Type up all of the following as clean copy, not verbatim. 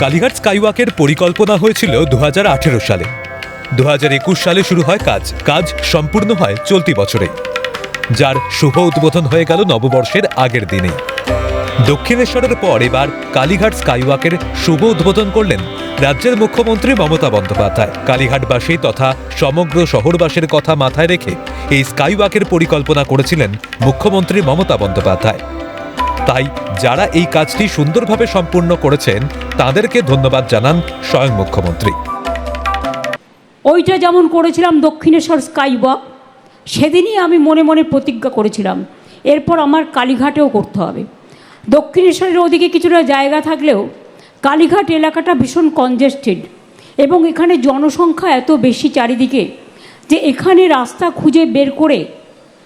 কালীঘাট স্কাইওয়াকের পরিকল্পনা হয়েছিল 2018 সালে। 2021 সালে শুরু হয় কাজ সম্পূর্ণ হয় চলতি বছরে, যার শুভ উদ্বোধন হয়ে গেল নববর্ষের আগের দিনেই। দক্ষিণেশ্বরের পর এবার কালীঘাট স্কাইওয়াকের শুভ উদ্বোধন করলেন রাজ্যের মুখ্যমন্ত্রী মমতা বন্দ্যোপাধ্যায়। কালীঘাটবাসী তথা সমগ্র শহরবাসীর কথা মাথায় রেখে এই স্কাইওয়াকের পরিকল্পনা করেছিলেন মুখ্যমন্ত্রী মমতা বন্দ্যোপাধ্যায়। তাই যারা এই কাজটি সুন্দরভাবে সম্পূর্ণ করেছেন তাদেরকে ধন্যবাদ জানান স্বয়ং মুখ্যমন্ত্রী। ওইটা যেমন করেছিলাম দক্ষিণেশ্বর স্কাইওয়াক, সেদিনই আমি মনে মনে প্রতিজ্ঞা করেছিলাম এরপর আমার কালীঘাটেও করতে হবে। দক্ষিণেশ্বরের ওদিকে কিছুটা জায়গা থাকলেও কালীঘাট এলাকাটা ভীষণ কনজেস্টেড এবং এখানে জনসংখ্যা এত বেশি চারিদিকে যে এখানে রাস্তা খুঁজে বের করে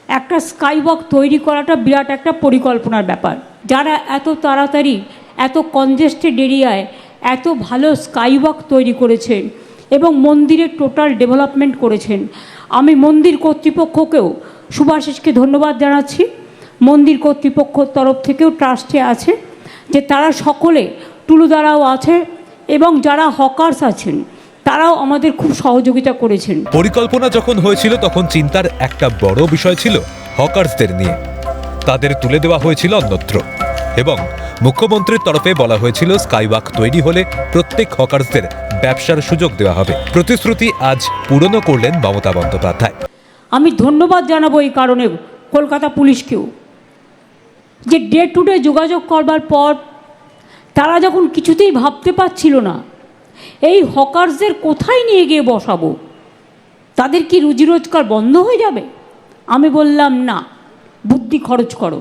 একটা স্কাইওয়াক তৈরি করাটা বিরাট একটা পরিকল্পনার ব্যাপার। যারা এত তাড়াতাড়ি এত কনজেস্টেড এরিয়ায় এত ভালো স্কাইওয়াক তৈরি করেছেন এবং মন্দিরের টোটাল ডেভেলপমেন্ট করেছেন, আমি মন্দির কর্তৃপক্ষকেও শুভাশিসকে ধন্যবাদ জানাচ্ছি। মন্দির কর্তৃপক্ষর তরফ থেকেও ট্রাস্টে আছে যে তারা সকলে টুলুদারাও আছে এবং যারা হকার্স আছেন তারাও আমাদের খুব সহযোগিতা করেছেন। পরিকল্পনা যখন হয়েছিল তখন চিন্তার একটা বড় বিষয় ছিল হকার্সদের নিয়ে। তাদের তুলে দেওয়া হয়েছিল অন্যত্র এবং মুখ্যমন্ত্রীর তরফে বলা হয়েছিল স্কাইওয়াক তৈরি হলে প্রত্যেক হকার্সদের ব্যবসার সুযোগ দেওয়া হবে। প্রতিশ্রুতি আজ পূরণ করলেন মমতা বন্দ্যোপাধ্যায়। আমি ধন্যবাদ জানাবো এই কারণে কলকাতা পুলিশকেও, যে ডে টু ডে যোগাযোগ করবার পর তারা যখন কিছুতেই ভাবতে পারছিল না এই হকার্সদের কোথায় নিয়ে গিয়ে বসাবো, তাদের কি রুজি রোজগার বন্ধ হয়ে যাবে, আমি বললাম না, বুদ্ধি খরচ করো।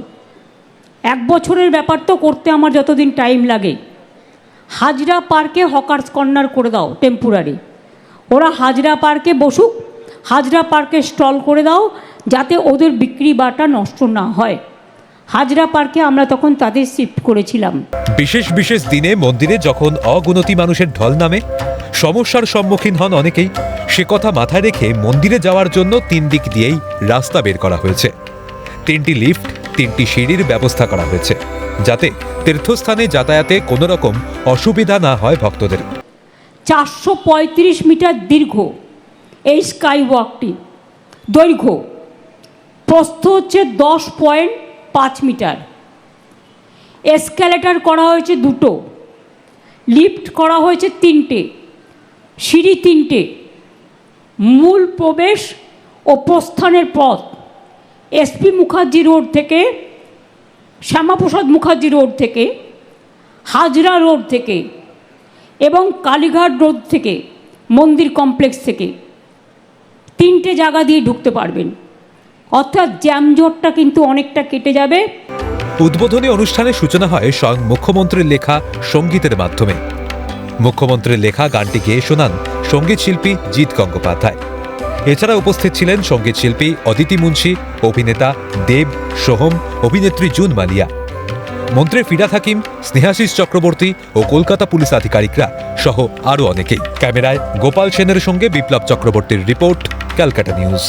1 বছরের ব্যাপার তো করতে আমার যতদিন টাইম লাগে, হাজরা পার্কে হকার্স কর্নার করে দাও টেম্পোরারি। ওরা হাজরা পার্কে বসুক, হাজরা পার্কে স্টল করে দাও যাতে ওদের বিক্রি বাটা নষ্ট না হয়। হাজরা পার্কে আমরা তখন তাদের শিফট করেছিলাম। বিশেষ দিনে মন্দিরে যখন অগুনতি মানুষের ঢল নামে, সমস্যার সম্মুখীন হন অনেকেই, সে কথা মাথায় রেখে মন্দিরে যাওয়ার জন্য 3 দিক দিয়েই রাস্তা বের করা হয়েছে। 3টি লিফট, 3টি সিঁড়ির ব্যবস্থা করা হয়েছে যাতে তীর্থস্থানে যাতায়াতে কোনো রকম অসুবিধা না হয় ভক্তদের। 435 মিটার দীর্ঘ এই স্কাইওয়াকটি, দৈর্ঘ্য প্রস্থ হচ্ছে 10.5 মিটার। এসক্যালেটর করা হয়েছে 2টো, লিফট করা হয়েছে 3টে, সিঁড়ি 3টে, মূল প্রবেশ ও প্রস্থানের পথ এসপি মুখার্জি রোড থেকে, শ্যামাপ্রসাদ মুখার্জি রোড থেকে, হাজরা রোড থেকে এবং কালীঘাট রোড থেকে, মন্দির কমপ্লেক্স থেকে 3টে জায়গা দিয়ে ঢুকতে পারবেন। অর্থাৎ জ্যামজটটা কিন্তু অনেকটা কেটে যাবে। উদ্বোধনী অনুষ্ঠানে সূচনা হয় স্বয়ং মুখ্যমন্ত্রীর লেখা সঙ্গীতের মাধ্যমে। মুখ্যমন্ত্রীর লেখা গানটি গেয়ে শোনান সঙ্গীত শিল্পী জিৎ গঙ্গোপাধ্যায়। এছাড়া উপস্থিত ছিলেন সঙ্গীত শিল্পী অদিতি মুন্সি, অভিনেতা দেব, সোহম, অভিনেত্রী জুন মালিয়া, মন্ত্রী ফিরাদ হাকিম, স্নেহাশিস চক্রবর্তী ও কলকাতা পুলিশ আধিকারিকরা সহ আরও অনেকেই। ক্যামেরায় গোপাল সেনের সঙ্গে বিপ্লব চক্রবর্তীর রিপোর্ট, ক্যালকাটা নিউজ।